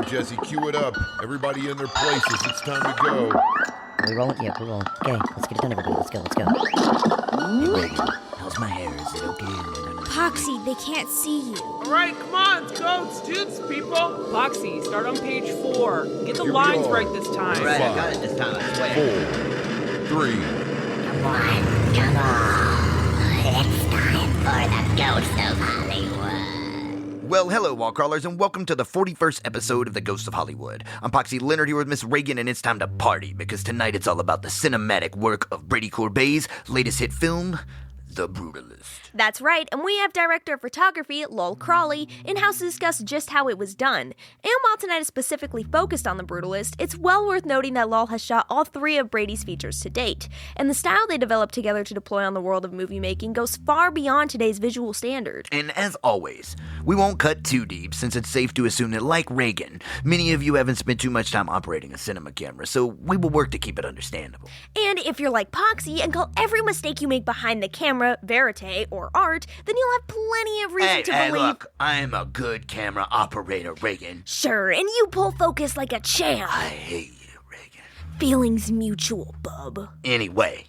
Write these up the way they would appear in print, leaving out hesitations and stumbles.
Jesse, cue it up. Everybody in their places. It's time to go. Are we rolling? Yeah, we're rolling. Okay, let's get it done, everybody. Let's go. Hey, Reagan, how's my hair? Is it okay? Poxy, they can't see you. All right, come on, let's go. Let's do this, people. Poxy, start on page 4. Get the Here we lines are. right this time. Right, I got it this time, I swear. 4, 3. Come on. It's time for the Ghost of Hollywood. Well, hello, wall crawlers, and welcome to the 41st episode of The Ghost of Hollywood. I'm Poxy Leonard here with Miss Reagan, and it's time to party, because tonight it's all about the cinematic work of Brady Courbet's latest hit film, The Brutalist. That's right, and we have director of photography, Crawley, in-house to discuss just how it was done. And while tonight is specifically focused on The Brutalist, it's well worth noting that Lol has shot all 3 of Brady's features to date, and the style they developed together to deploy on the world of movie making goes far beyond today's visual standard. And as always, we won't cut too deep since it's safe to assume that, like Reagan, many of you haven't spent too much time operating a cinema camera, so we will work to keep it understandable. And if you're like Poxy and call every mistake you make behind the camera verite or art, then you'll have plenty of reason to believe... look, I'm a good camera operator, Reagan. Sure, and you pull focus like a champ. I hate you, Reagan. Feelings mutual, bub. Anyway,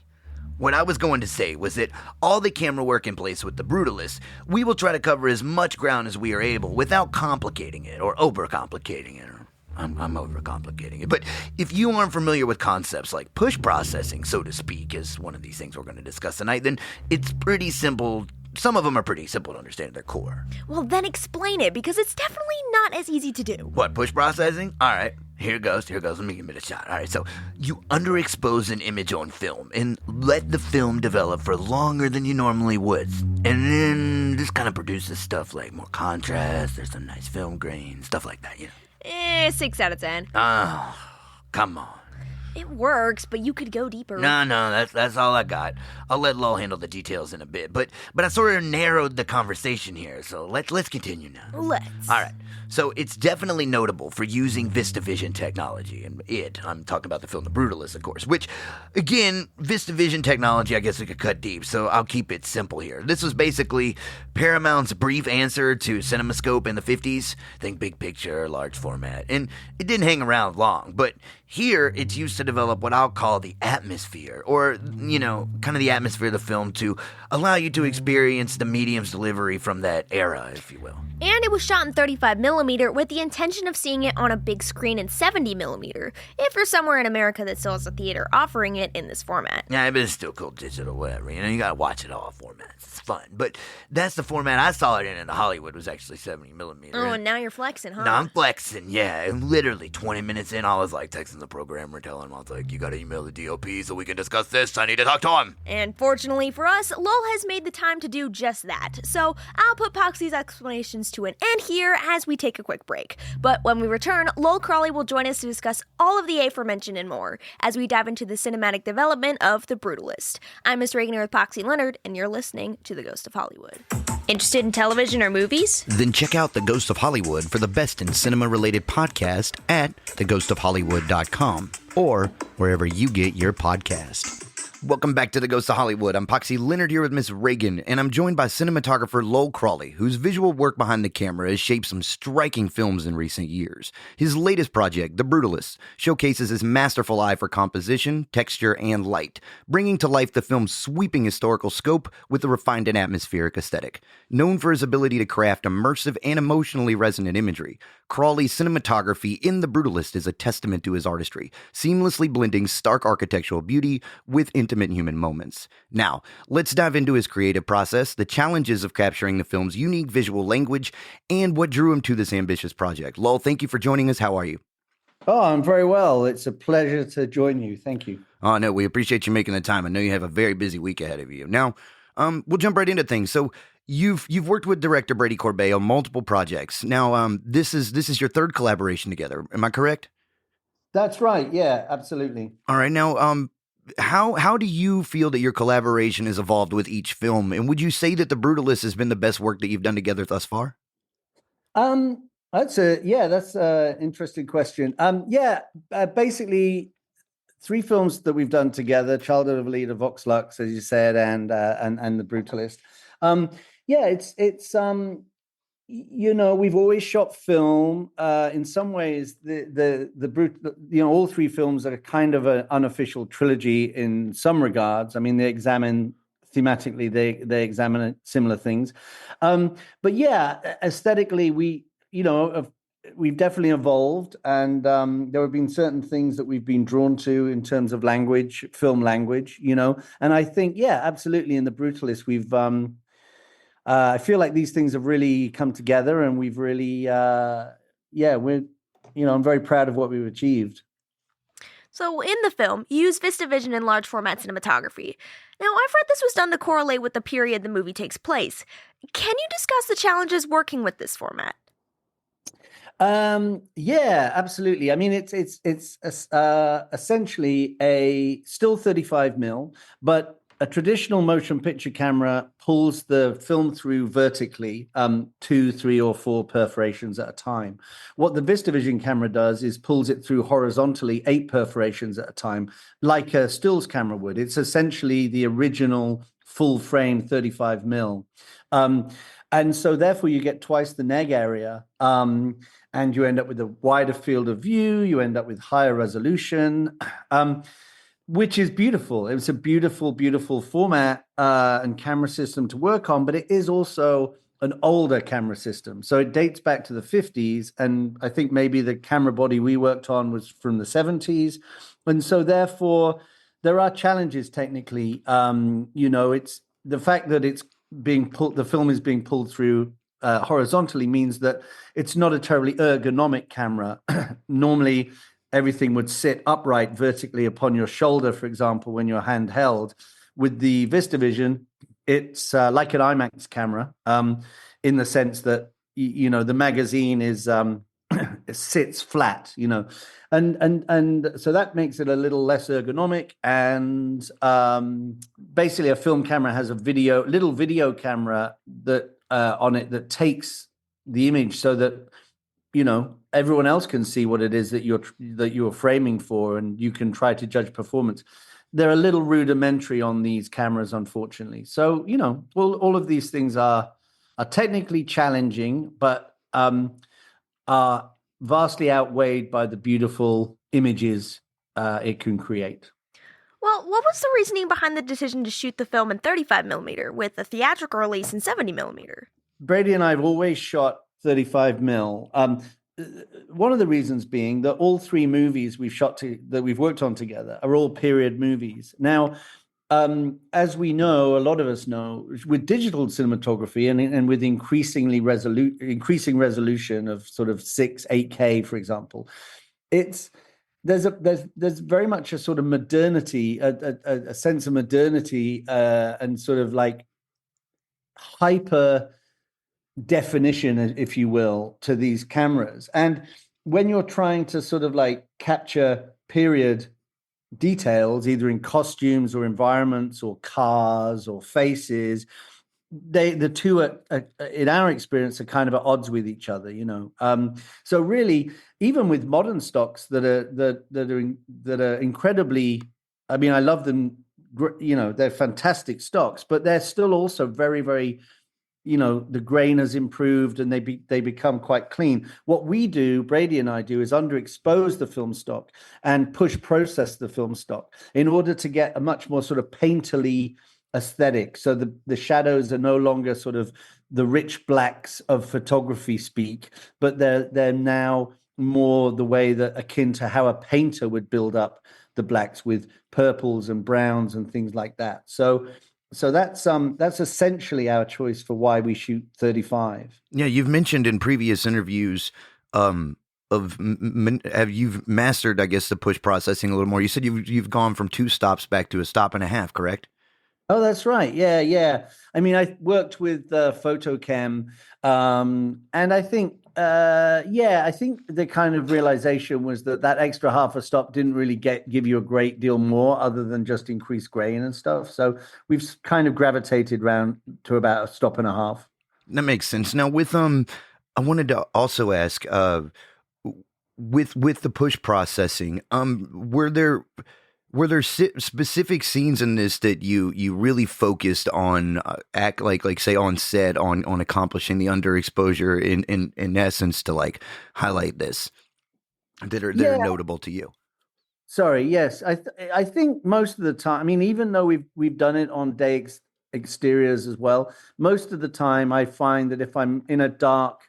what I was going to say was that all the camera work in place with The Brutalist, we will try to cover as much ground as we are able without complicating it or overcomplicating it. I'm overcomplicating it. But if you aren't familiar with concepts like push processing, so to speak, as one of these things we're going to discuss tonight, then it's pretty simple. Some of them are pretty simple to understand at their core. Well, then explain it, because it's definitely not as easy to do. What, push processing? All right, here goes. Let me give it a shot. All right, so you underexpose an image on film and let the film develop for longer than you normally would. And then this kind of produces stuff like more contrast, there's some nice film grain, stuff like that, you know. 6 out of 10. Oh, come on. It works, but you could go deeper. No, that's all I got. I'll let Lowell handle the details in a bit, but I sort of narrowed the conversation here, so let's continue now. Let's. All right. So it's definitely notable for using VistaVision technology, and I'm talking about the film The Brutalist, of course, which, again, VistaVision technology, I guess we could cut deep, so I'll keep it simple here. This was basically Paramount's brief answer to CinemaScope in the 50s. Think big picture, large format, and it didn't hang around long, but here it's used to develop what I'll call the atmosphere, or, kind of the atmosphere of the film to allow you to experience the medium's delivery from that era, if you will. And it was shot in 35mm with the intention of seeing it on a big screen in 70mm, if you're somewhere in America that still has a theater offering it in this format. Yeah, but it's still called digital, whatever. You gotta watch it all formats. It's fun. But that's the format I saw it in Hollywood was actually 70mm. Oh, and now you're flexing, huh? No, I'm flexing, yeah. And literally 20 minutes in, I was like texting the programmer, telling him, I was like, you gotta email the DOP so we can discuss this. I need to talk to him. And fortunately for us, Lowell has made the time to do just that. So I'll put Poxy's explanations to an end here as we take a quick break. But when we return, Crawley will join us to discuss all of the aforementioned and more as we dive into the cinematic development of The Brutalist. I'm Miss Reagan here with Poxy Leonard, and you're listening to The Ghost of Hollywood. Interested in television or movies? Then check out The Ghost of Hollywood for the best in cinema-related podcast at theghostofhollywood.com or wherever you get your podcast. Welcome back to The Ghost of Hollywood. I'm Poxy Leonard here with Miss Reagan, and I'm joined by cinematographer Crawley, whose visual work behind the camera has shaped some striking films in recent years. His latest project, The Brutalist, showcases his masterful eye for composition, texture, and light, bringing to life the film's sweeping historical scope with a refined and atmospheric aesthetic. Known for his ability to craft immersive and emotionally resonant imagery, Crawley's cinematography in The Brutalist is a testament to his artistry, seamlessly blending stark architectural beauty with intimate human moments. Now, let's dive into his creative process, the challenges of capturing the film's unique visual language, and what drew him to this ambitious project. Lowell, thank you for joining us. How are you? Oh, I'm very well. It's a pleasure to join you. Thank you. Oh, no, we appreciate you making the time. I know you have a very busy week ahead of you. Now, we'll jump right into things. So, You've worked with director Brady Corbet on multiple projects. Now, this is your third collaboration together. Am I correct? That's right. Yeah, absolutely. All right. Now, how do you feel that your collaboration has evolved with each film? And would you say that The Brutalist has been the best work that you've done together thus far? That's an interesting question. Basically, 3 films that we've done together: Childhood of Leader, Vox Lux, as you said, and The Brutalist. we've always shot film. In some ways, all three films are kind of an unofficial trilogy in some regards. I mean, they examine thematically, they examine similar things. But yeah, aesthetically, we've definitely evolved, and there have been certain things that we've been drawn to in terms of language, film language, and I think, yeah, absolutely. In The Brutalist, we've I feel like these things have really come together, and we've really, I'm very proud of what we've achieved. So, in the film, you use VistaVision and large format cinematography. Now, I've read this was done to correlate with the period the movie takes place. Can you discuss the challenges working with this format? Yeah, absolutely. I mean, it's essentially a still 35 mil, but a traditional motion picture camera pulls the film through vertically, 2, 3, or 4 perforations at a time. What the VistaVision camera does is pulls it through horizontally 8 perforations at a time, like a stills camera would. It's essentially the original full frame 35 mil. And so therefore you get twice the neg area, and you end up with a wider field of view, you end up with higher resolution, which is beautiful. It's a beautiful, beautiful format and camera system to work on, but it is also an older camera system. So it dates back to the 50s, and I think maybe the camera body we worked on was from the 70s. And so therefore there are challenges technically. It's the fact that the film is being pulled through horizontally means that it's not a terribly ergonomic camera. Normally, everything would sit upright vertically upon your shoulder, for example, when you're handheld. With the VistaVision, it's like an IMAX camera, in the sense that the magazine is it sits flat, and so that makes it a little less ergonomic. And basically, a film camera has a little video camera that on it that takes the image so that everyone else can see what it is that you're framing for, and you can try to judge performance. They're a little rudimentary on these cameras, unfortunately. So all of these things are technically challenging, but are vastly outweighed by the beautiful images it can create. Well, what was the reasoning behind the decision to shoot the film in 35 millimeter with a theatrical release in 70 millimeter? Brady and I have always shot 35 mil. One of the reasons being that all 3 movies that we've worked on together are all period movies. Now, as we know, a lot of us know, with digital cinematography and with increasing resolution of sort of 8K, for example, there's very much a sort of modernity, a sense of modernity, and sort of like hyper definition, if you will, to these cameras. And when you're trying to sort of like capture period details, either in costumes or environments or cars or faces, the two are, in our experience, are kind of at odds with each other, so really, even with modern stocks that are incredibly, I mean, I love them, they're fantastic stocks, but they're still also very, very, the grain has improved and they become quite clean. What we do, Brady and I do, is underexpose the film stock and push process the film stock in order to get a much more sort of painterly aesthetic. So the shadows are no longer sort of the rich blacks of photography speak, but they're now more the way that akin to how a painter would build up the blacks with purples and browns and things like that. So that's essentially our choice for why we shoot 35. Yeah, you've mentioned in previous interviews you've mastered, I guess, the push processing a little more. You said you've gone from 2 stops back to a stop and a half, correct? Oh, that's right. Yeah. I mean, I worked with Photochem, and I think, I think the kind of realization was that extra half a stop didn't really give you a great deal more other than just increased grain and stuff. So we've kind of gravitated round to about a stop and a half. That makes sense. Now, with I wanted to also ask, with the push processing, were there Were there specific scenes in this that you really focused on, act like say on set on accomplishing the underexposure in essence to like highlight this that are notable to you? Sorry, yes. I think most of the time, I mean, even though we've done it on day exteriors as well, most of the time I find that if I'm in a dark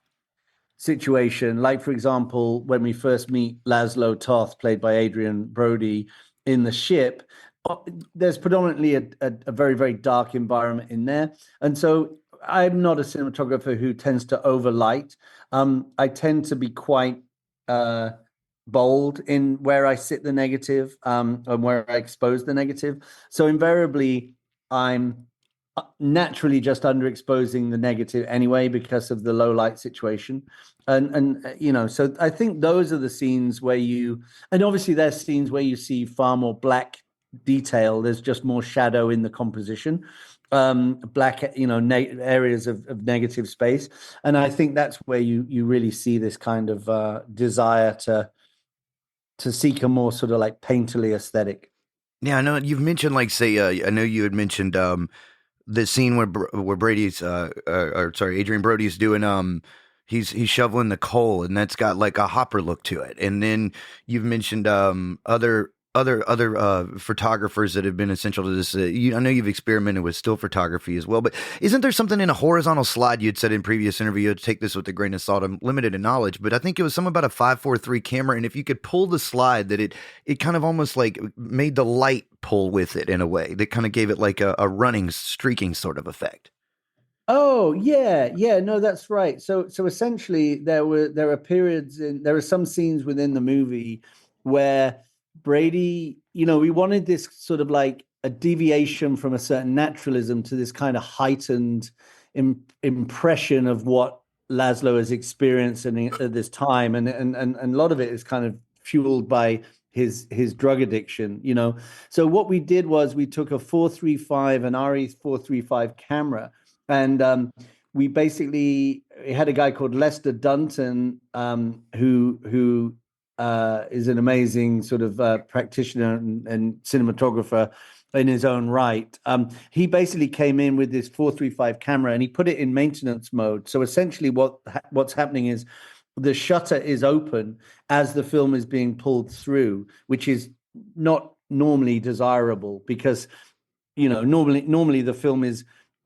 situation, like for example, when we first meet Laszlo Toth, played by Adrian Brody, in the ship, there's predominantly a very, very dark environment in there. And so I'm not a cinematographer who tends to overlight. I tend to be quite bold in where I sit the negative, and where I expose the negative. So invariably, I'm naturally just underexposing the negative anyway because of the low light situation. And so I think those are the scenes where and obviously there's scenes where you see far more black detail. There's just more shadow in the composition, black, areas of negative space. And I think that's where you really see this kind of desire to seek a more sort of like painterly aesthetic. Yeah, I know you've mentioned like say I know you had mentioned the scene where Brady's Adrian Brody's doing he's shoveling the coal, and that's got like a Hopper look to it. And then you've mentioned other photographers that have been essential to this. I know you've experimented with still photography as well, but isn't there something in a horizontal slide you had said in previous interview? You'd take this with a grain of salt. I'm limited in knowledge, but I think it was something about a 5-4-3 camera, and if you could pull the slide, that it kind of almost like made the light pull with it in a way that kind of gave it like a running, streaking sort of effect. Oh yeah, no, that's right. So essentially, there are some scenes within the movie where Brady, we wanted this sort of like a deviation from a certain naturalism to this kind of heightened impression of what Laszlo has experienced at this time, and a lot of it is kind of fueled by his drug addiction. So what we did was we took a 435, an RE 435 camera, and we basically had a guy called Lester Dunton, who is an amazing sort of practitioner and cinematographer in his own right. He basically came in with this 435 camera and he put it in maintenance mode. So essentially what's happening is the shutter is open as the film is being pulled through, which is not normally desirable because, normally the film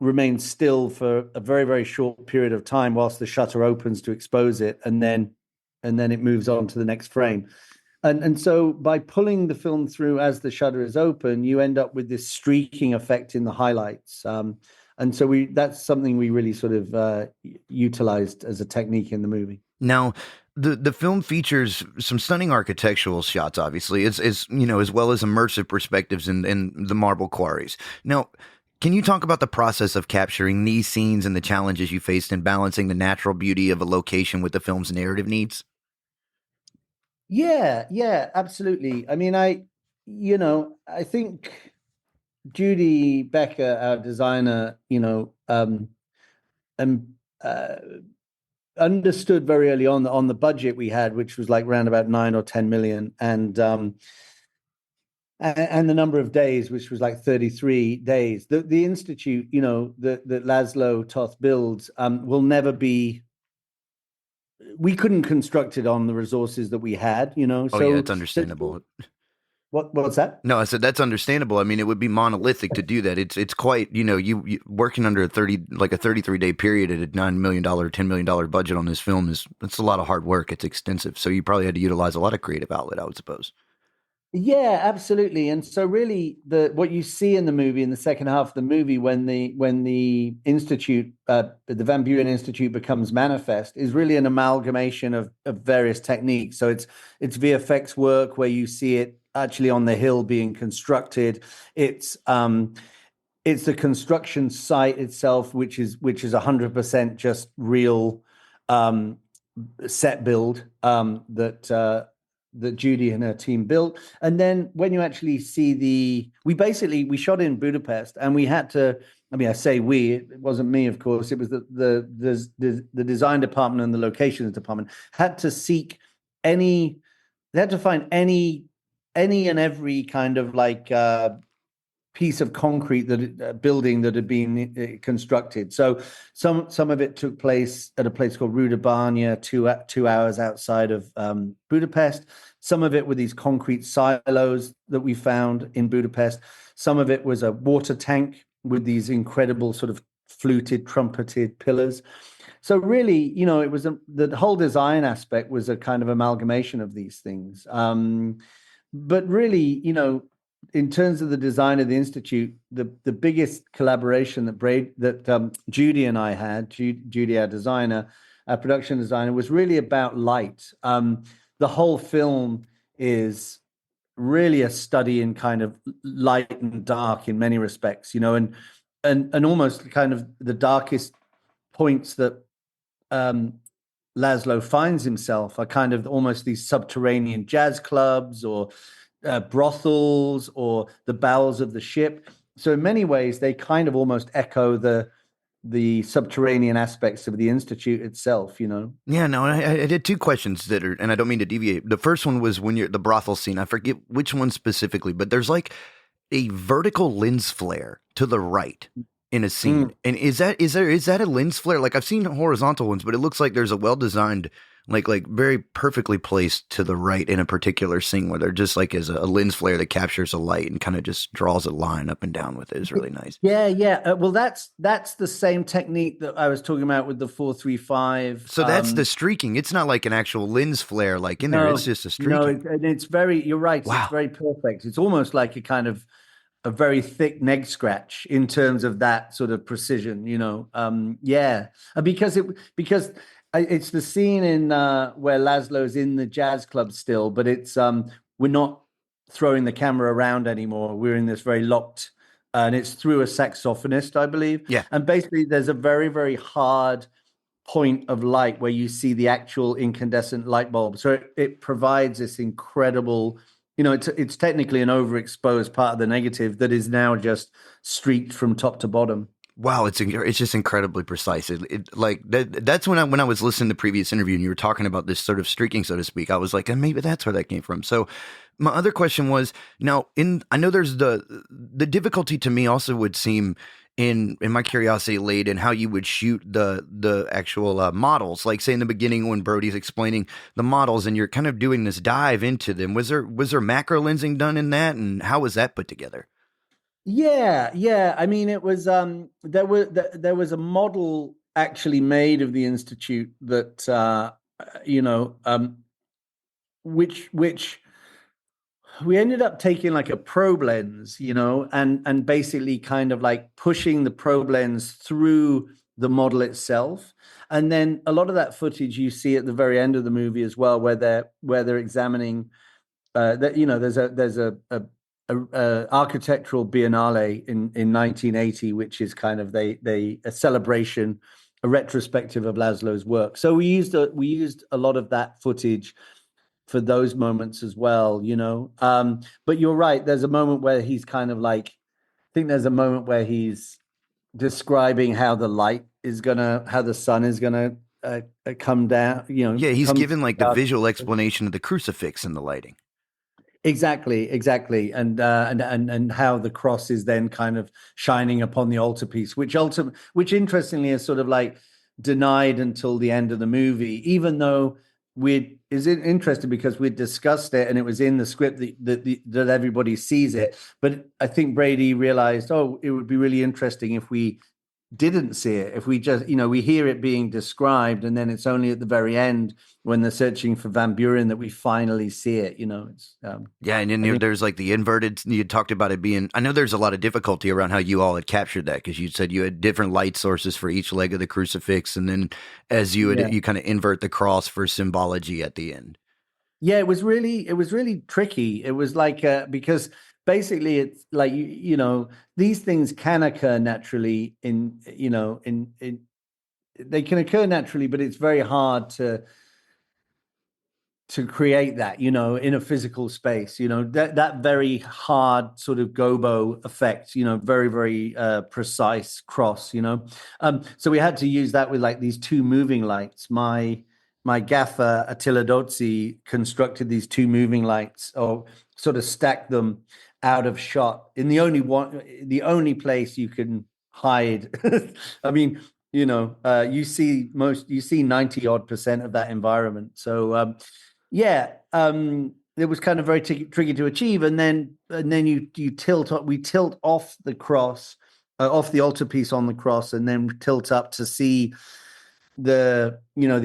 remains still for a very, very short period of time whilst the shutter opens to expose it, and then it moves on to the next frame. And so by pulling the film through as the shutter is open, you end up with this streaking effect in the highlights. And so that's something we really sort of utilized as a technique in the movie. Now, the film features some stunning architectural shots, obviously, as well as immersive perspectives in the marble quarries. Now, can you talk about the process of capturing these scenes and the challenges you faced in balancing the natural beauty of a location with the film's narrative needs? Yeah, absolutely. I mean, I think Judy Becker, our designer, understood very early on the budget we had, which was like around about 9 or 10 million, and the number of days, which was like 33 days. The institute, that Laszlo Toth builds, will never be. We couldn't construct it on the resources that we had, Oh, So yeah, it's understandable. What's that? No, I said that's understandable. I mean, it would be monolithic to do that. It's quite, you working under a 33-day period at a $9 million, $10 million budget on this film it's a lot of hard work. It's extensive. So you probably had to utilize a lot of creative outlet, I would suppose. Yeah, absolutely. And so really what you see in the movie, in the second half of the movie, when the institute, the Van Buren Institute becomes manifest, is really an amalgamation of various techniques. So it's VFX work where you see it actually on the hill being constructed. It's the construction site itself, which is 100% just real set build that Judy and her team built. And then when you actually see we shot in Budapest, and we had to, I say we, it wasn't me, of course, it was the design department and the locations department had to find any any and every kind of like piece of concrete that building that had been constructed. So some of it took place at a place called Rudabanya, 2 hours outside of Budapest. Some of it were these concrete silos that we found in Budapest. Some of it was a water tank with these incredible sort of fluted, trumpeted pillars. So really, it was the whole design aspect was a kind of amalgamation of these things. But really, in terms of the design of the institute, the biggest collaboration that Judy and I had, Judy, our designer, our production designer, was really about light. The whole film is really a study in kind of light and dark in many respects, and almost kind of the darkest points that Laszlo finds himself are kind of almost these subterranean jazz clubs or brothels or the bowels of the ship. So in many ways, they kind of almost echo the subterranean aspects of the institute itself, Yeah, no, I did two questions that are, and I don't mean to deviate. The first one was when you're the brothel scene. I forget which one specifically, but there's like a vertical lens flare to the right in a scene. And is that a lens flare? Like I've seen horizontal ones, but it looks like there's a well-designed, like very perfectly placed to the right in a particular scene where there just like is a lens flare that captures a light and kind of just draws a line up and down with it. It's really nice. Yeah. Well, that's the same technique that I was talking about with the 435. So that's the streaking. It's not like an actual lens flare like in there. It's just a streaking. No, and it's you're right. Wow. It's very perfect. It's almost like a very thick neck scratch in terms of that sort of precision, yeah. Because it's the scene in where Laszlo's in the jazz club still, but it's we're not throwing the camera around anymore. We're in this very locked, and it's through a saxophonist, I believe. Yeah. And basically, there's a very, very hard point of light where you see the actual incandescent light bulb. So it provides this incredible, it's technically an overexposed part of the negative that is now just streaked from top to bottom. Wow, it's just incredibly precise. That's when I was listening to the previous interview and you were talking about this sort of streaking, so to speak. I was like, maybe that's where that came from. So my other question was, now I know there's the difficulty to me also would seem in my curiosity laid in how you would shoot the actual models. Like say in the beginning when Brody's explaining the models and you're kind of doing this dive into them. Was there macro lensing done in that, and how was that put together? Yeah. I mean, it was there was a model actually made of the institute that which we ended up taking like a probe lens, and basically kind of like pushing the probe lens through the model itself. And then a lot of that footage you see at the very end of the movie as well, where they're examining that, there's a architectural biennale in 1980, which is kind of a celebration, a retrospective of Laszlo's work. So we used a lot of that footage for those moments as well, but you're right, there's a moment where he's kind of like, I think there's a moment where he's describing how the sun is gonna come down, Yeah, he's given like the visual explanation of the crucifix and the lighting. Exactly, and how the cross is then kind of shining upon the altarpiece, which interestingly is sort of like denied until the end of the movie, even though is it interesting because we discussed it and it was in the script that everybody sees it. But I think Brady realized, it would be really interesting if we didn't see it, if we just, we hear it being described and then it's only at the very end when they're searching for Van Buren that we finally see it, it's yeah. And then there's like the inverted, you talked about it being, I know there's a lot of difficulty around how you all had captured that, because you said you had different light sources for each leg of the crucifix, and then as you kind of invert the cross for symbology at the end. Yeah, it was really tricky. It was like because basically it's like these things can occur naturally they can occur naturally, but it's very hard to create that in a physical space, that very hard sort of gobo effect, very, very precise cross, so we had to use that with like these two moving lights. My my gaffer Attila Dozzi constructed these two moving lights, or sort of stacked them out of shot in the only place you can hide. I mean, you see 90 odd % of that environment. So it was kind of very tricky to achieve. And then we tilt off the cross, off the altarpiece on the cross, and then tilt up to see the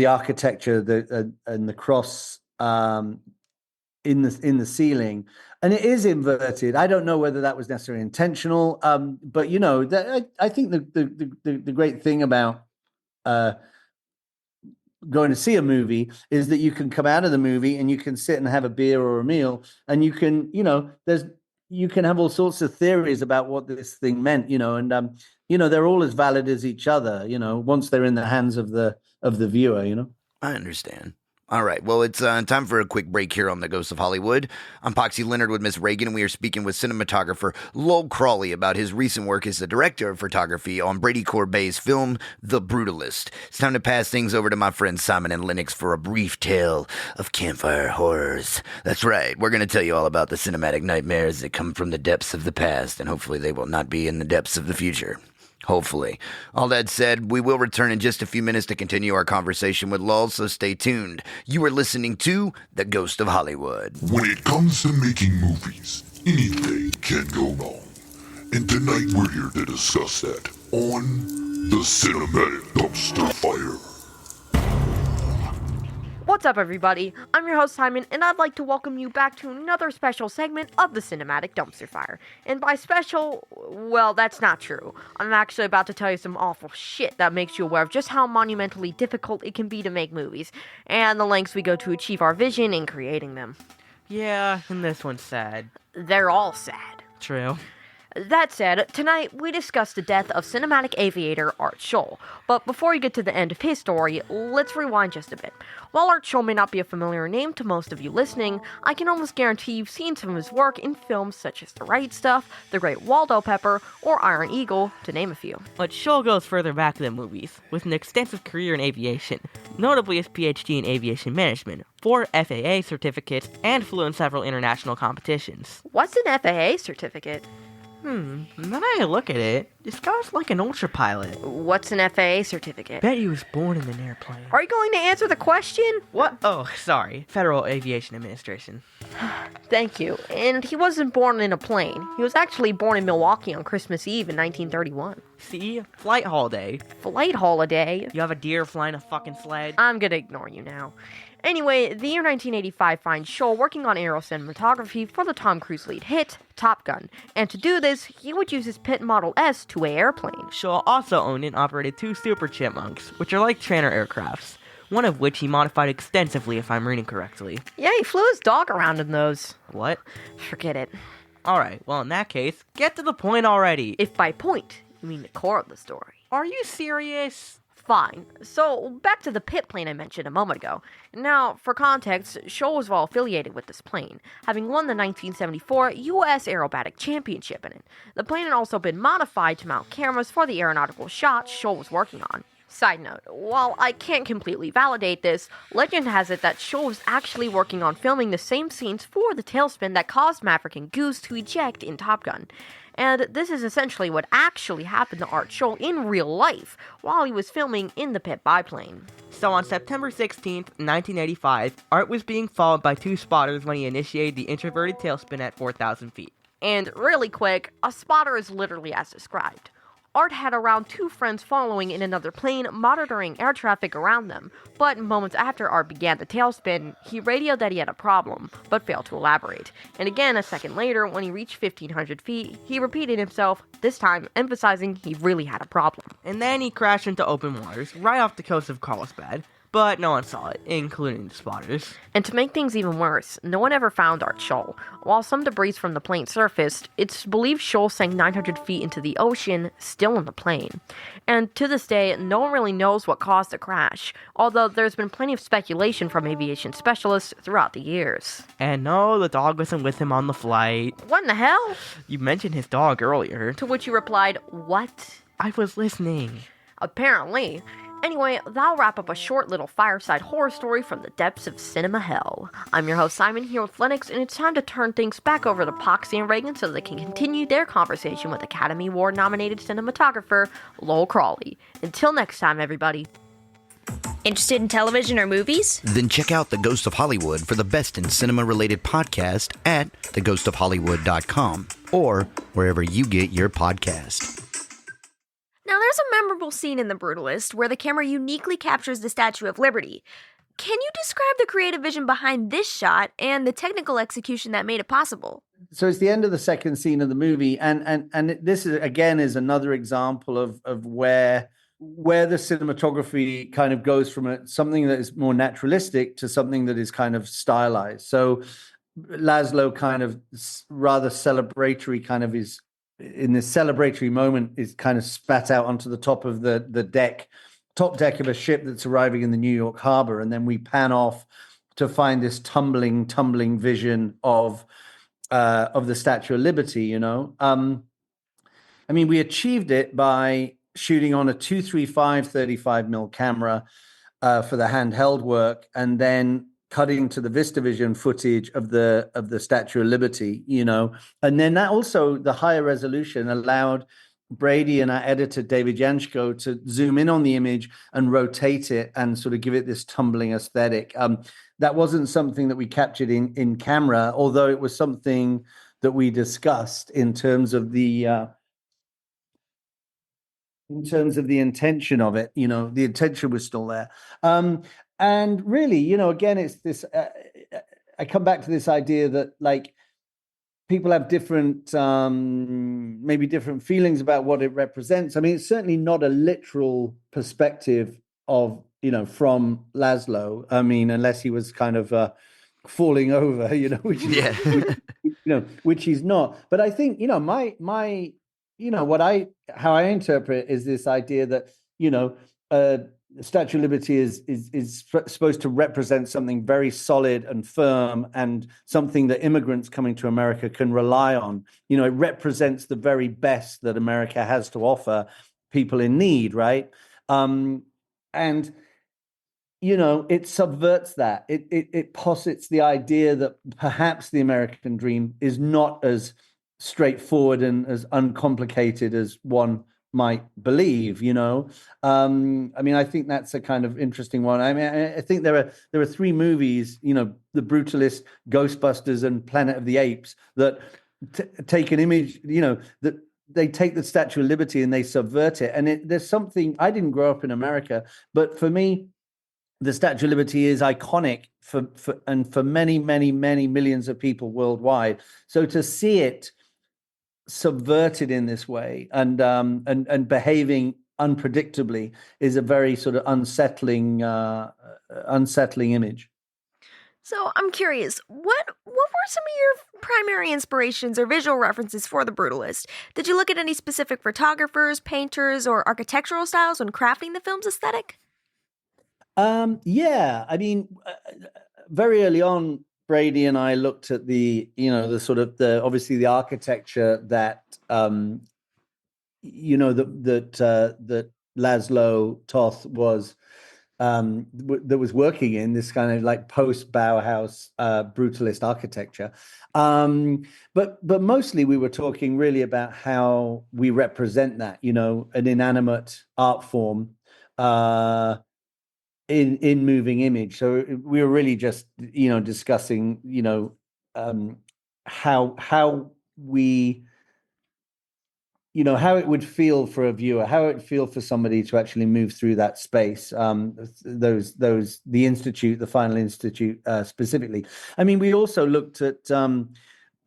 architecture and the cross in the ceiling, and it is inverted. I don't know whether that was necessarily intentional, but I think the great thing about going to see a movie is that you can come out of the movie and you can sit and have a beer or a meal, and you can have all sorts of theories about what this thing meant, and they're all as valid as each other, once they're in the hands of the viewer. I understand. All right, well, it's time for a quick break here on The Ghost of Hollywood. I'm Poxy Leonard with Miss Reagan, and we are speaking with cinematographer Lowell Crawley about his recent work as the director of photography on Brady Corbet's film, The Brutalist. It's time to pass things over to my friends Simon and Lennox for a brief tale of campfire horrors. That's right, we're going to tell you all about the cinematic nightmares that come from the depths of the past, and hopefully they will not be in the depths of the future. Hopefully. All that said, we will return in just a few minutes to continue our conversation with Lowell, so stay tuned. You are listening to The Ghost of Hollywood. When it comes to making movies, anything can go wrong. And tonight we're here to discuss that on the Cinematic Dumpster Fire. What's up, everybody? I'm your host, Simon, and I'd like to welcome you back to another special segment of the Cinematic Dumpster Fire. And by special, well, that's not true. I'm actually about to tell you some awful shit that makes you aware of just how monumentally difficult it can be to make movies, and the lengths we go to achieve our vision in creating them. Yeah, and this one's sad. They're all sad. True. That said, tonight we discuss the death of cinematic aviator Art Scholl. But before we get to the end of his story, let's rewind just a bit. While Art Scholl may not be a familiar name to most of you listening, I can almost guarantee you've seen some of his work in films such as The Right Stuff, The Great Waldo Pepper, or Iron Eagle, to name a few. But Scholl goes further back than movies, with an extensive career in aviation, notably his PhD in aviation management, 4 FAA certificates, and flew in several international competitions. What's an FAA certificate? Now that I look at it, this guy's like an ultra pilot. What's an FAA certificate? Bet he was born in an airplane. Are you going to answer the question? What? Oh, sorry. Federal Aviation Administration. Thank you. And he wasn't born in a plane. He was actually born in Milwaukee on Christmas Eve in 1931. See? Flight holiday. Flight holiday? You have a deer flying a fucking sled? I'm gonna ignore you now. Anyway, the year 1985 finds Scholl working on aero cinematography for the Tom Cruise lead hit, Top Gun. And to do this, he would use his Pitt Model S two-way airplane. Scholl also owned and operated 2 Super Chipmunks, which are like trainer aircrafts, one of which he modified extensively if I'm reading correctly. Yeah, he flew his dog around in those. What? Forget it. Alright, well in that case, get to the point already. If by point, you mean the core of the story. Are you serious? Fine. So, back to the Pitt plane I mentioned a moment ago. Now, for context, Scholl was well affiliated with this plane, having won the 1974 U.S. Aerobatic Championship in it. The plane had also been modified to mount cameras for the aeronautical shots Scholl was working on. Side note, while I can't completely validate this, legend has it that Scholl was actually working on filming the same scenes for the tailspin that caused Maverick and Goose to eject in Top Gun. And this is essentially what actually happened to Art Scholl in real life while he was filming in the Pitt biplane. So on September 16th, 1985, Art was being followed by 2 spotters when he initiated the introverted tailspin at 4,000 feet. And really quick, a spotter is literally as described. Art had around 2 friends following in another plane, monitoring air traffic around them, but moments after Art began the tailspin, he radioed that he had a problem, but failed to elaborate. And again, a second later, when he reached 1,500 feet, he repeated himself, this time emphasizing he really had a problem. And then he crashed into open waters, right off the coast of Carlsbad. But no one saw it, including the spotters. And to make things even worse, no one ever found Art Scholl. While some debris from the plane surfaced, it's believed Scholl sank 900 feet into the ocean, still in the plane. And to this day, no one really knows what caused the crash, although there's been plenty of speculation from aviation specialists throughout the years. And no, the dog wasn't with him on the flight. What in the hell? You mentioned his dog earlier. To which you replied, what? I was listening. Apparently. Anyway, that'll wrap up a short little fireside horror story from the depths of cinema hell. I'm your host Simon here with Lennox, and it's time to turn things back over to Poxy and Reagan so they can continue their conversation with Academy Award nominated cinematographer Lowell Crawley. Until next time, everybody. Interested in television or movies? Then check out The Ghost of Hollywood for the best in cinema-related podcast at theghostofhollywood.com or wherever you get your podcast. Now, there's a memorable scene in The Brutalist where the camera uniquely captures the Statue of Liberty. Can you describe the creative vision behind this shot and the technical execution that made it possible? So it's the end of the second scene of the movie, and this is again is another example of where the cinematography kind of goes from something that is more naturalistic to something that is kind of stylized. So Laszlo kind of rather celebratory kind of is in this celebratory moment is kind of spat out onto the top of the top deck of a ship that's arriving in the New York harbor, and then we pan off to find this tumbling vision of the Statue of Liberty. You know, I mean, we achieved it by shooting on a 235 35mm camera for the handheld work, and then cutting to the VistaVision footage of the Statue of Liberty, you know, and then that also the higher resolution allowed Brady and our editor David Janshko to zoom in on the image and rotate it and sort of give it this tumbling aesthetic. That wasn't something that we captured in camera, although it was something that we discussed in terms of the intention of it. You know, the intention was still there. And really, you know, again, it's this, I come back to this idea that like people have different, maybe different feelings about what it represents. I mean, it's certainly not a literal perspective of, you know, from Laszlo. I mean, unless he was kind of falling over, you know, which which he's not. But I think, you know, my, you know, how I interpret is this idea that, you know, the Statue of Liberty is supposed to represent something very solid and firm and something that immigrants coming to America can rely on. You know, it represents the very best that America has to offer people in need, right? And, you know, it subverts that. It posits the idea that perhaps the American dream is not as straightforward and as uncomplicated as one might believe, you know. I mean, I think that's a kind of interesting one. I mean, I think there are three movies, you know, The Brutalist, Ghostbusters, and Planet of the Apes that take an image, you know, that they take the Statue of Liberty and they subvert it. And there's something, I didn't grow up in America, but for me, the Statue of Liberty is iconic for many, many, many millions of people worldwide. So to see it subverted in this way and behaving unpredictably is a very sort of unsettling image. So I'm curious, what were some of your primary inspirations or visual references for The Brutalist? Did you look at any specific photographers, painters, or architectural styles when crafting the film's aesthetic? Yeah, I mean, very early on, Brady and I looked at the obviously the architecture that that Laszlo Toth was that was working in this kind of like post Bauhaus brutalist architecture. But mostly we were talking really about how we represent that, you know, an inanimate art form in moving image. So we were really just, you know, discussing, you know, how we, you know, how it would feel for a viewer, how it would feel for somebody to actually move through that space. The Institute, the Final Institute specifically. I mean, we also looked at a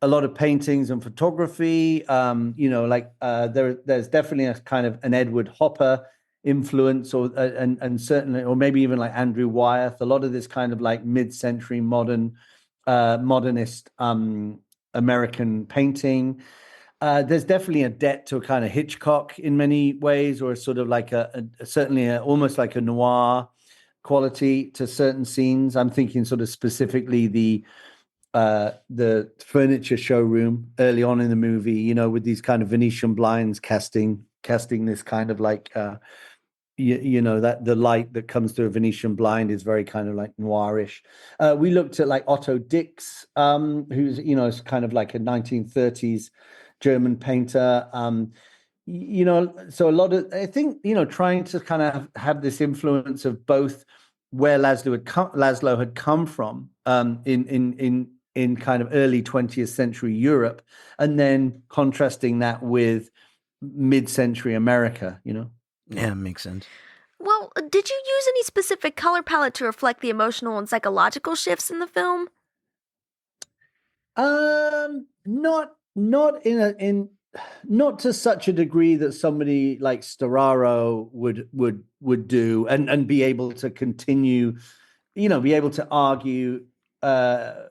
lot of paintings and photography. You know, like there's definitely a kind of an Edward Hopper influence, or and certainly, or maybe even like Andrew Wyeth. A lot of this kind of like mid-century modernist American painting. There's definitely a debt to a kind of Hitchcock in many ways, or sort of like certainly almost like a noir quality to certain scenes. I'm thinking sort of specifically the furniture showroom early on in the movie, you know, with these kind of Venetian blinds casting this kind of like you know, that the light that comes through a Venetian blind is very kind of like noirish. We looked at like Otto Dix, who's, you know, is kind of like a 1930s German painter. You know, so a lot of, I think, you know, trying to kind of have this influence of both where Laszlo had come from, in kind of early 20th century Europe, and then contrasting that with mid-century America, you know. Yeah, makes sense. Well, did you use any specific color palette to reflect the emotional and psychological shifts in the film? Not to such a degree that somebody like Storaro would do, and be able to continue, you know, be able to argue and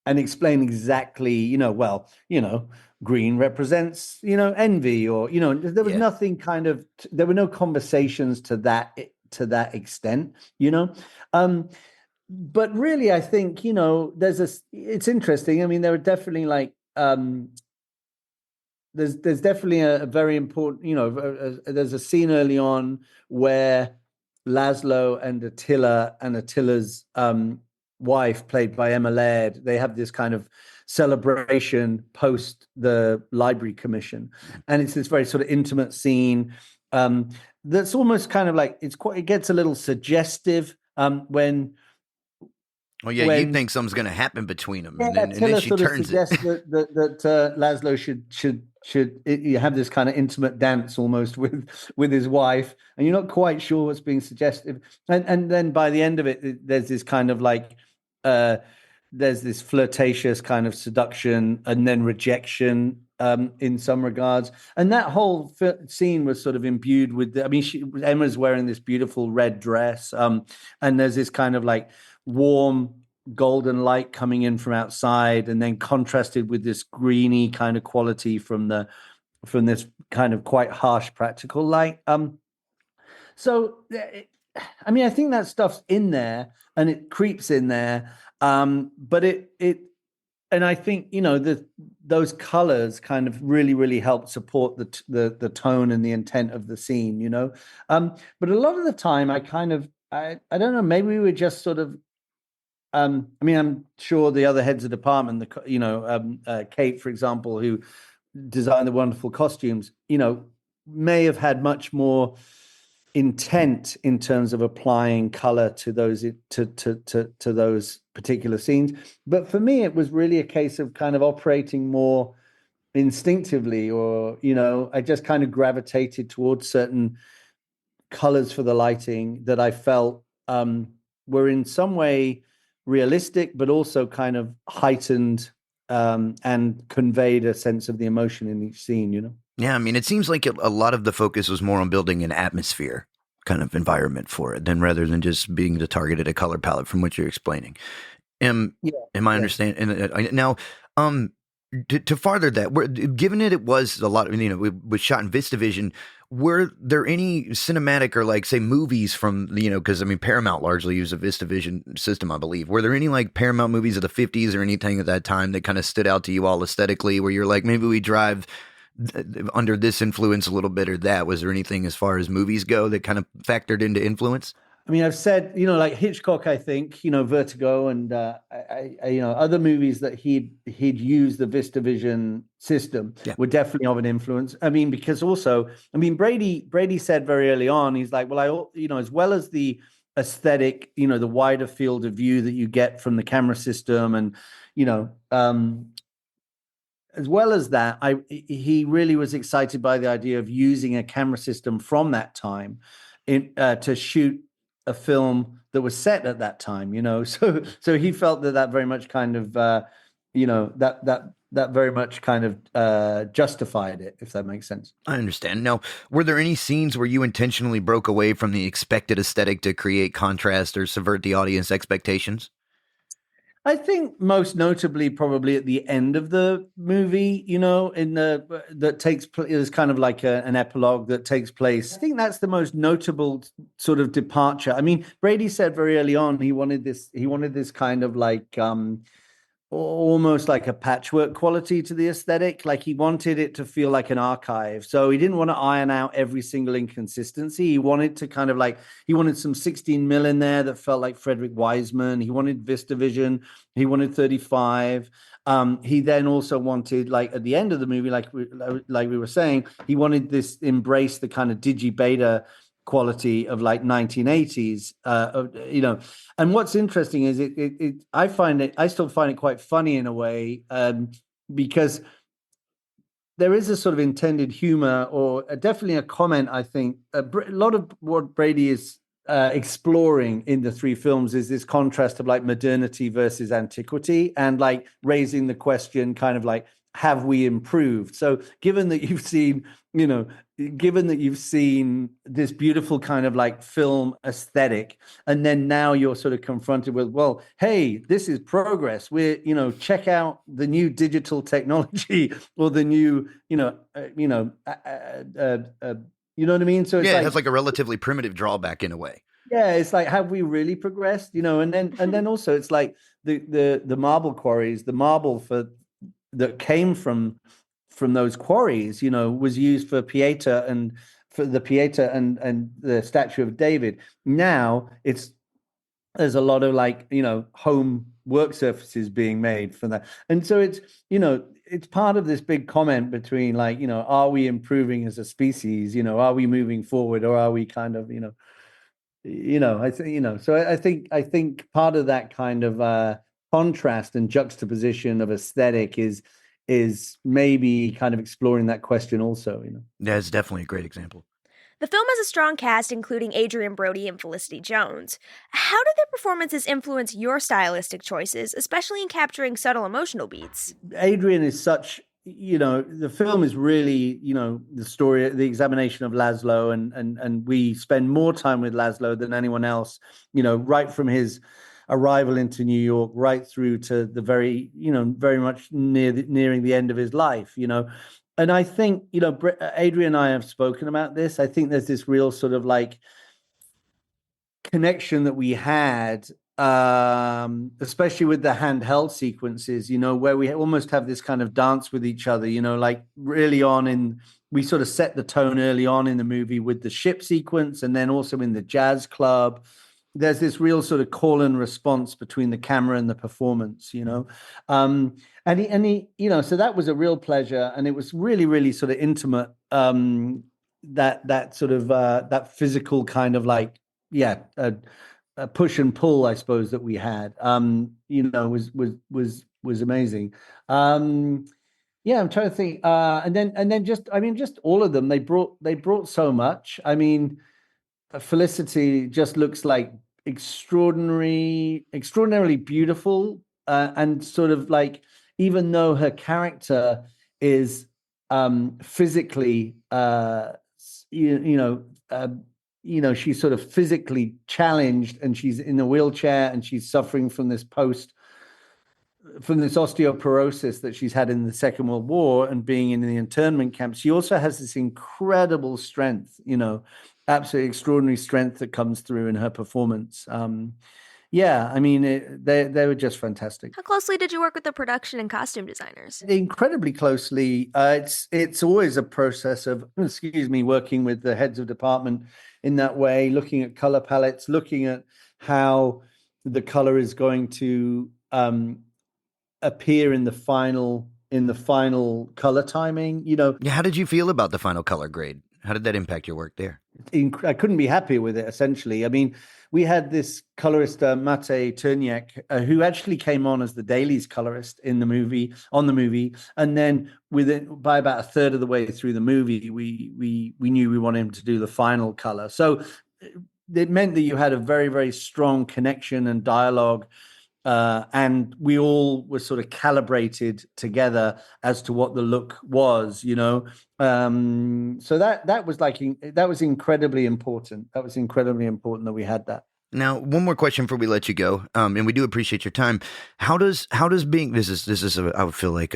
explain exactly, you know, well, you know, green represents, you know, envy, or, you know, there was nothing kind of, there were no conversations to that extent, you know. But really, I think, you know, it's interesting. I mean, there are definitely like, there's definitely a very important, you know, there's a scene early on where Laszlo and Attila's wife, played by Emma Laird, they have this kind of celebration post the library commission, and it's this very sort of intimate scene that's almost kind of like, it gets a little suggestive when. Oh yeah, you think something's going to happen between them, and then she turns it. that Laszlo should have this kind of intimate dance almost with his wife, and you're not quite sure what's being suggested, and then by the end of it, there's this kind of like there's this flirtatious kind of seduction and then rejection in some regards, and that whole scene was sort of imbued with Emma's wearing this beautiful red dress, and there's this kind of like warm golden light coming in from outside, and then contrasted with this greeny kind of quality from this kind of quite harsh practical light. So I mean, I think that stuff's in there and it creeps in there, but and I think, you know, those colors kind of really help support the tone and the intent of the scene, you know. But a lot of the time, I don't know, maybe we were just sort of, I mean, I'm sure the other heads of department, Kate, for example, who designed the wonderful costumes, you know, may have had much more intent in terms of applying color to those to those particular scenes. But for me, it was really a case of kind of operating more instinctively, or, you know, I just kind of gravitated towards certain colors for the lighting that I felt were in some way realistic, but also kind of heightened and conveyed a sense of the emotion in each scene, you know? Yeah, I mean, it seems like a lot of the focus was more on building an atmosphere kind of environment for it, rather than just being the targeted a color palette from what you're explaining. Am I understanding? Now, to farther that, given it was a lot, you know, it was shot in VistaVision, were there any cinematic or like say movies from, you know, because I mean Paramount largely used a VistaVision system, I believe. Were there any like Paramount movies of the 50s or anything at that time that kind of stood out to you all aesthetically, where you're like, maybe we drive under this influence a little bit or that? Was there anything as far as movies go that kind of factored into influence? I mean, I've said, you know, like Hitchcock, I think, you know, Vertigo, and you know, other movies that he'd used the VistaVision system were definitely of an influence. I mean, because also, I mean, Brady said very early on, he's like, well, you know, as well as the aesthetic, you know, the wider field of view that you get from the camera system, and, you know, as well as that, he really was excited by the idea of using a camera system from that time to shoot a film that was set at that time, you know. So he felt that very much kind of, you know, that very much kind of justified it, if that makes sense. I understand. Now, were there any scenes where you intentionally broke away from the expected aesthetic to create contrast or subvert the audience expectations? I think most notably, probably at the end of the movie, you know, that takes place is kind of like an epilogue that takes place. I think that's the most notable sort of departure. I mean, Brady said very early on he wanted this kind of like almost like a patchwork quality to the aesthetic. Like he wanted it to feel like an archive. So he didn't want to iron out every single inconsistency. He wanted to kind of like, he wanted some 16 mil in there that felt like Frederick Wiseman. He wanted VistaVision. He wanted 35. He then also wanted, like at the end of the movie, like we were saying, he wanted this embrace the kind of digi-beta quality of like 1980s, and what's interesting is I still find it quite funny in a way, because there is a sort of intended humor, or definitely a comment. I think a lot of what Brady is exploring in the three films is this contrast of like modernity versus antiquity, and like raising the question kind of like, have we improved? So given that you've seen this beautiful kind of like film aesthetic, and then now you're sort of confronted with, well, hey, this is progress. We're, check out the new digital technology, or the new, you know what I mean? So it's it has like a relatively primitive drawback in a way. Yeah, it's like, have we really progressed? And then also it's like the marble quarries, the marble that came from those quarries, was used for Pieta and the Statue of David. Now there's a lot of like, home work surfaces being made for that. And so it's part of this big comment between like, are we improving as a species? Are we moving forward, or are we kind of, so I think part of that kind of contrast and juxtaposition of aesthetic is maybe kind of exploring that question also. Yeah, it's definitely a great example. The film has a strong cast, including Adrian Brody and Felicity Jones. How did their performances influence your stylistic choices, especially in capturing subtle emotional beats? Adrian is such, the film is really, the story, the examination of Laszlo, and we spend more time with Laszlo than anyone else, right from his arrival into New York, right through to the very much nearing the end of his life, And I think, Adrian and I have spoken about this. I think there's this real sort of like connection that we had, especially with the handheld sequences, where we almost have this kind of dance with each other, like really we sort of set the tone early on in the movie with the ship sequence, and then also in the jazz club. There's this real sort of call and response between the camera and the performance, and he, so that was a real pleasure, and it was really, really sort of intimate. That sort of that physical kind of like, a push and pull, I suppose, that we had, was amazing. I'm trying to think, and then just all of them. They brought so much. I mean, Felicity just looks like extraordinarily beautiful, and sort of like, even though her character is physically, she's sort of physically challenged, and she's in a wheelchair, and she's suffering from this osteoporosis that she's had in the Second World War, and being in the internment camp. She also has this incredible strength, absolutely extraordinary strength that comes through in her performance. I mean, they were just fantastic. How closely did you work with the production and costume designers? Incredibly closely. It's always a process of, working with the heads of department in that way, looking at color palettes, looking at how the color is going to appear in the final color timing. How did you feel about the final color grade? How did that impact your work there? I couldn't be happier with it, essentially. I mean, we had this colorist, Mate Turniak, who actually came on as the Daily's colorist on the movie. And then by about a third of the way through the movie, we knew we wanted him to do the final color. So it meant that you had a very, very strong connection and dialogue. And we all were sort of calibrated together as to what the look was, So that was incredibly important. That was incredibly important that we had that. Now, one more question before we let you go, and we do appreciate your time. How does being, this is I would feel like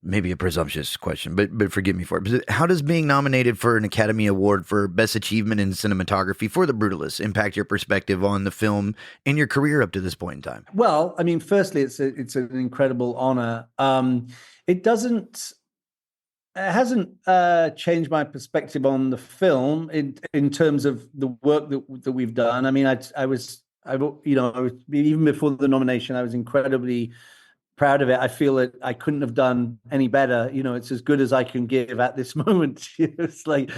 maybe a presumptuous question, but forgive me for it. But how does being nominated for an Academy Award for Best Achievement in Cinematography for The Brutalist impact your perspective on the film and your career up to this point in time? Well, I mean, firstly, it's an incredible honor. It hasn't changed my perspective on the film in terms of the work that we've done. I mean, I was even before the nomination, I was incredibly proud of it. I feel that I couldn't have done any better. It's as good as I can give at this moment. It's like,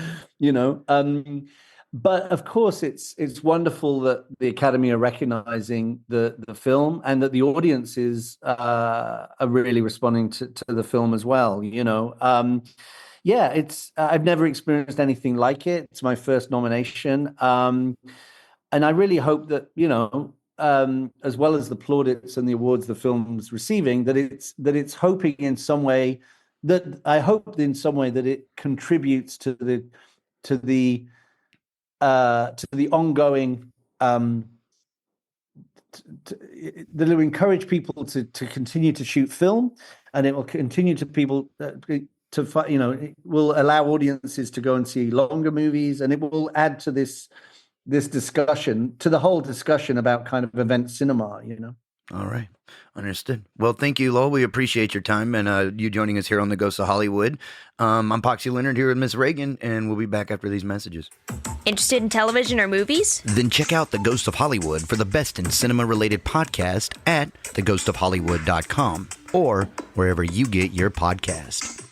but of course, it's wonderful that the Academy are recognizing the film and that the audiences are really responding to the film as well. I've never experienced anything like it. It's my first nomination, and I really hope that as well as the plaudits and the awards the film's receiving, that it's hoping in some way that it contributes to the ongoing that it will encourage people to continue to shoot film, and it will continue to people it will allow audiences to go and see longer movies, and it will add to this discussion, to the whole discussion about kind of event cinema. All right. Understood. Well, thank you, Lowell. We appreciate your time and you joining us here on The Ghost of Hollywood. I'm Poxy Leonard here with Miss Reagan, and we'll be back after these messages. Interested in television or movies? Then check out The Ghost of Hollywood for the best in cinema-related podcast at theghostofhollywood.com or wherever you get your podcast.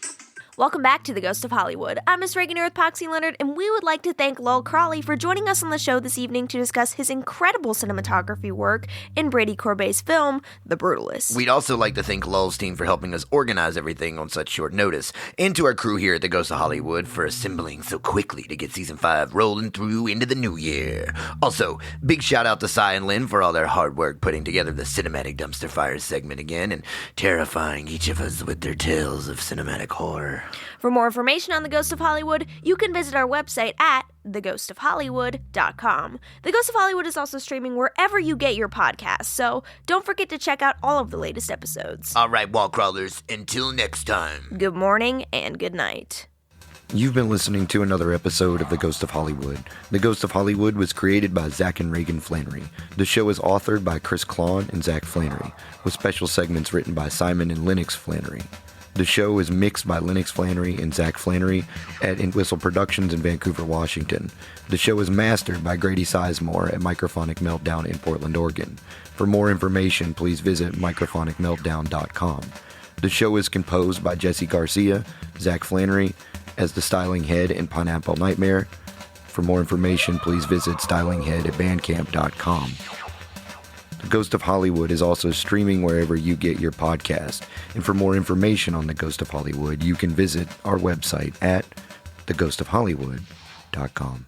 Welcome back to The Ghost of Hollywood. I'm Miss Reagan here with Poxy Leonard, and we would like to thank Lowell Crawley for joining us on the show this evening to discuss his incredible cinematography work in Brady Corbet's film, The Brutalist. We'd also like to thank Lowell's team for helping us organize everything on such short notice, and to our crew here at The Ghost of Hollywood for assembling so quickly to get Season 5 rolling through into the new year. Also, big shout out to Cy and Lynn for all their hard work putting together the Cinematic Dumpster Fire segment again, and terrifying each of us with their tales of cinematic horror. For more information on The Ghost of Hollywood, you can visit our website at theghostofhollywood.com. The Ghost of Hollywood is also streaming wherever you get your podcasts, so don't forget to check out all of the latest episodes. All right, wall crawlers, until next time. Good morning and good night. You've been listening to another episode of The Ghost of Hollywood. The Ghost of Hollywood was created by Zach and Reagan Flannery. The show is authored by Chris Klon and Zach Flannery, with special segments written by Simon and Lennox Flannery. The show is mixed by Lennox Flannery and Zach Flannery at In Whistle Productions in Vancouver, Washington. The show is mastered by Grady Sizemore at Microphonic Meltdown in Portland, Oregon. For more information, please visit microphonicmeltdown.com. The show is composed by Jesse Garcia, Zach Flannery, as the styling head in Pineapple Nightmare. For more information, please visit stylinghead at bandcamp.com. The Ghost of Hollywood is also streaming wherever you get your podcast. And for more information on The Ghost of Hollywood, you can visit our website at theghostofhollywood.com.